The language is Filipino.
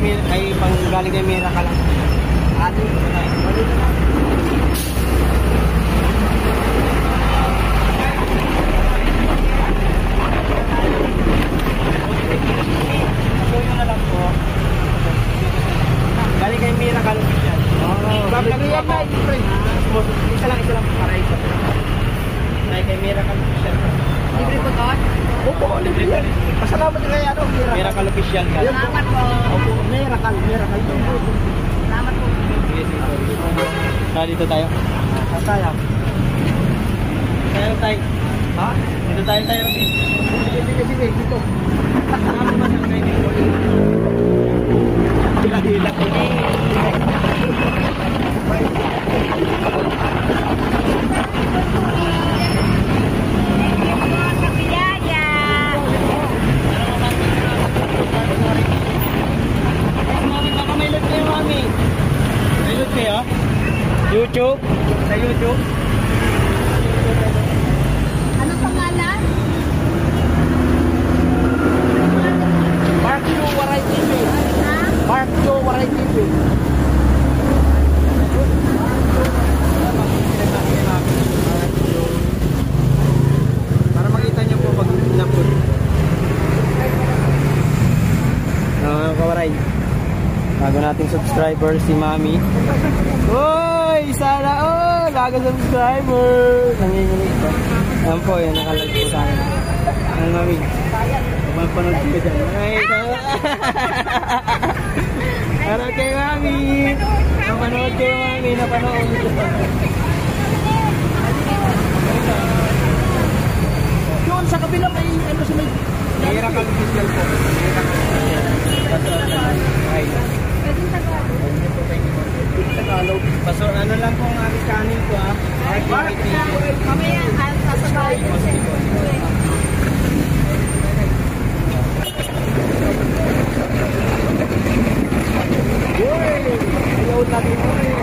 ay pang galing kay Mira ka lang. Ate, na lang po. Galing kay Mira ka lang yan. Bablog yan na, isa lang para isa. Galing kay Mira ka lang yan. Libre po to? Opo, libre yan. Pasalamat nga yan, Mira ka lang yan. Salamat po. Opo, Mira ka. Salamat po. Dito tayo. Tayo. Tayo. Ha? Dito tayo. Sige, dito. Salamat naman ang kayo dito. Hila-hila ko. YouTube? Sa YouTube? Ano pangalan? Mark Q Waray TV. Ha? Mark Q Waray TV. Para makita niyo po pag in-upload. Kawaray. Bago nating subscriber si Mami. Hoy! Sana all! Bago subscriber! Nanginginig pa. Ayan po, yan nakalag po sa akin. Ayan, Mami. Magpanood ko dyan. Ay, Harap kay Mami! Napanood kay Mami! Napanood ko. Yun, sa kabila may ano sa may... Mayroon kang official po. Tagalog. Paso, ano lang po ang aking kanin ko ha? Mamaya, sasabahin ko siya. Uy! Ayaw natin mo eh.